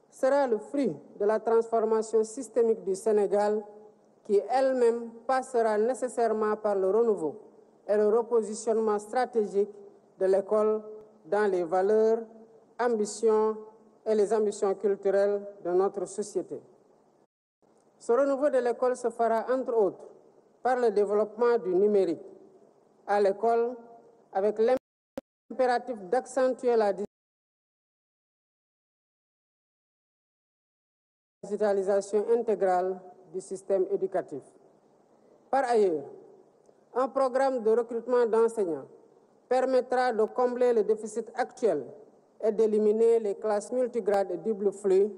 sera le fruit de la transformation systémique du Sénégal qui elle-même passera nécessairement par le renouveau et le repositionnement stratégique de l'école dans les valeurs, ambitions et les ambitions culturelles de notre société. Ce renouveau de l'école se fera entre autres par le développement du numérique à l'école avec l'impératif d'accentuer la digitalisation intégrale du système éducatif. Par ailleurs, un programme de recrutement d'enseignants permettra de combler le déficit actuel et d'éliminer les classes multigrades et double flux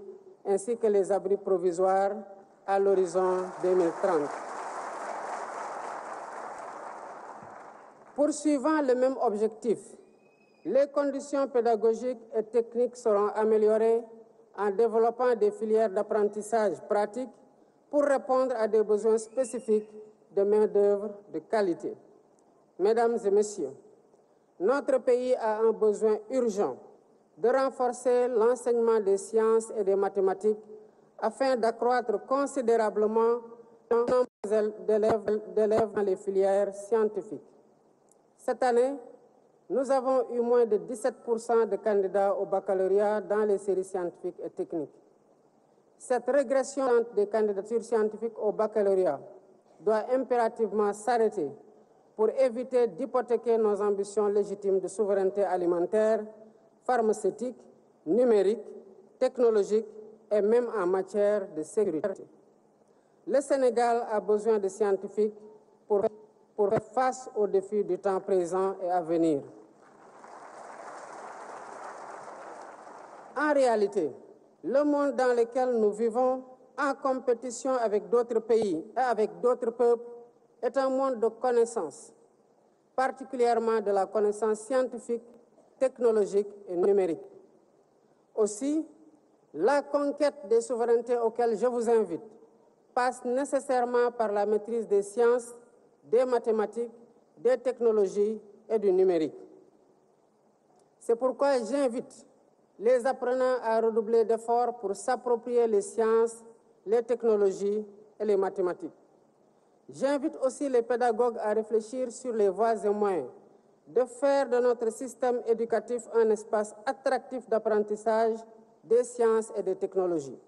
ainsi que les abris provisoires à l'horizon 2030. Poursuivant le même objectif, les conditions pédagogiques et techniques seront améliorées en développant des filières d'apprentissage pratique pour répondre à des besoins spécifiques de main-d'œuvre de qualité. Mesdames et messieurs, notre pays a un besoin urgent de renforcer l'enseignement des sciences et des mathématiques afin d'accroître considérablement le nombre d'élèves dans les filières scientifiques. Cette année, nous avons eu moins de 17% de candidats au baccalauréat dans les séries scientifiques et techniques. Cette régression des candidatures scientifiques au baccalauréat doit impérativement s'arrêter pour éviter d'hypothéquer nos ambitions légitimes de souveraineté alimentaire, pharmaceutique, numérique, technologique et même en matière de sécurité. Le Sénégal a besoin de scientifiques pour faire face aux défis du temps présent et à venir. En réalité, le monde dans lequel nous vivons, en compétition avec d'autres pays et avec d'autres peuples, est un monde de connaissances, particulièrement de la connaissance scientifique, technologique et numérique. Aussi, la conquête des souverainetés auxquelles je vous invite passe nécessairement par la maîtrise des sciences, des mathématiques, des technologies et du numérique. C'est pourquoi j'invite les apprenants à redoubler d'efforts pour s'approprier les sciences, les technologies et les mathématiques. J'invite aussi les pédagogues à réfléchir sur les voies et moyens de faire de notre système éducatif un espace attractif d'apprentissage des sciences et des technologies.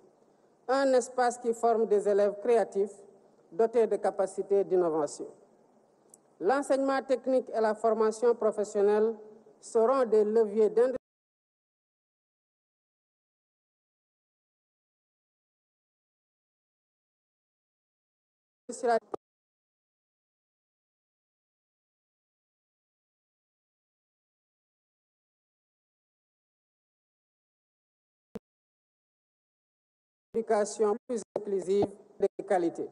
Un espace qui forme des élèves créatifs, dotés de capacités d'innovation. L'enseignement technique et la formation professionnelle seront des leviers d'éducation plus inclusive et de qualité.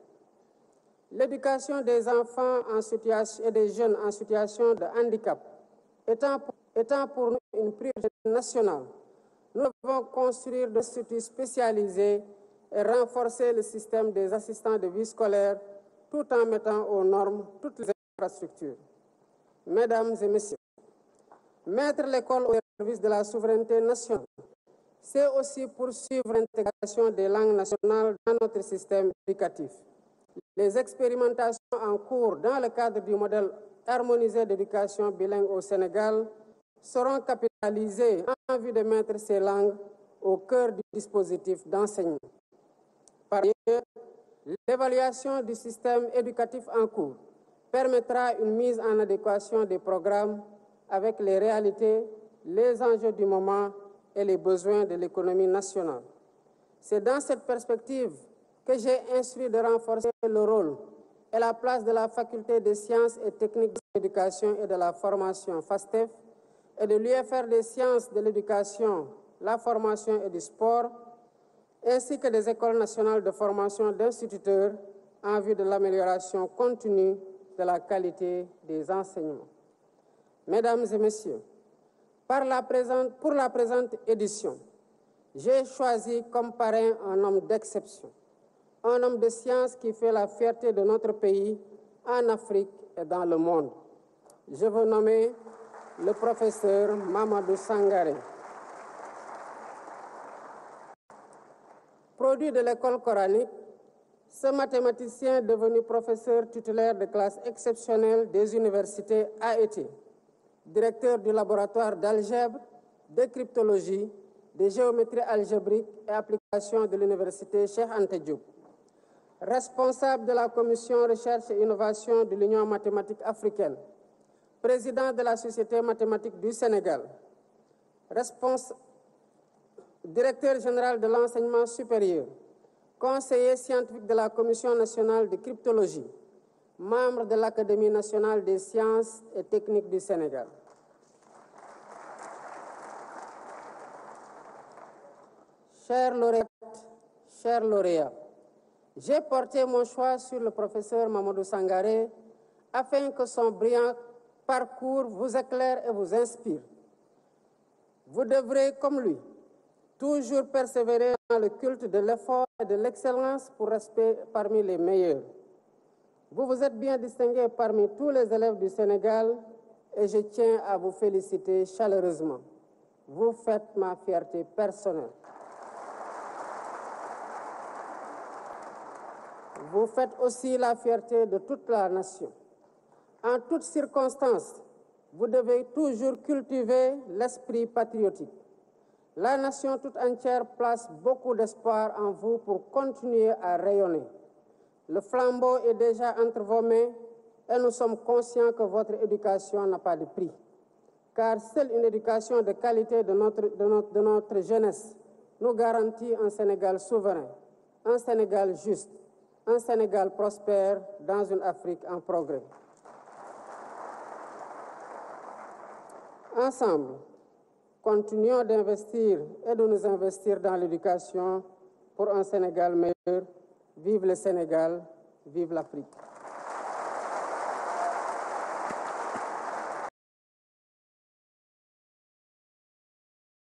L'éducation des enfants en situation et des jeunes en situation de handicap étant pour nous une priorité nationale, nous devons construire des instituts spécialisés et renforcer le système des assistants de vie scolaire tout en mettant aux normes toutes les infrastructures. Mesdames et messieurs, mettre l'école au service de la souveraineté nationale, c'est aussi poursuivre l'intégration des langues nationales dans notre système éducatif. Les expérimentations en cours dans le cadre du modèle harmonisé d'éducation bilingue au Sénégal seront capitalisées en vue de mettre ces langues au cœur du dispositif d'enseignement. Par ailleurs, l'évaluation du système éducatif en cours permettra une mise en adéquation des programmes avec les réalités, les enjeux du moment et les besoins de l'économie nationale. C'est dans cette perspective que j'ai instruit de renforcer le rôle et la place de la Faculté des sciences et techniques de l'éducation et de la formation FASTEF et de l'UFR des sciences de l'éducation, la formation et du sport, ainsi que des écoles nationales de formation d'instituteurs en vue de l'amélioration continue de la qualité des enseignements. Mesdames et messieurs, pour la présente édition, j'ai choisi comme parrain un homme d'exception, un homme de science qui fait la fierté de notre pays en Afrique et dans le monde. Je veux nommer le professeur Mamadou Sangaré. Produit de l'école coranique, ce mathématicien devenu professeur titulaire de classe exceptionnelle des universités a été directeur du laboratoire d'algèbre, de cryptologie, de géométrie algébrique et application de l'université Cheikh Anta Diop, responsable de la commission recherche et innovation de l'Union mathématique africaine, président de la Société mathématique du Sénégal, directeur général de l'enseignement supérieur, conseiller scientifique de la Commission nationale de cryptologie, membre de l'Académie nationale des sciences et techniques du Sénégal. Chers lauréats, j'ai porté mon choix sur le professeur Mamadou Sangaré afin que son brillant parcours vous éclaire et vous inspire. Vous devrez, comme lui, toujours persévérer dans le culte de l'effort et de l'excellence pour rester parmi les meilleurs. Vous vous êtes bien distingué parmi tous les élèves du Sénégal et je tiens à vous féliciter chaleureusement. Vous faites ma fierté personnelle. Vous faites aussi la fierté de toute la nation. En toutes circonstances, vous devez toujours cultiver l'esprit patriotique. La nation toute entière place beaucoup d'espoir en vous pour continuer à rayonner. Le flambeau est déjà entre vos mains et nous sommes conscients que votre éducation n'a pas de prix. Car seule une éducation de qualité de notre jeunesse nous garantit un Sénégal souverain, un Sénégal juste, un Sénégal prospère dans une Afrique en progrès. Ensemble, continuons d'investir et de nous investir dans l'éducation pour un Sénégal meilleur. Vive le Sénégal, vive l'Afrique.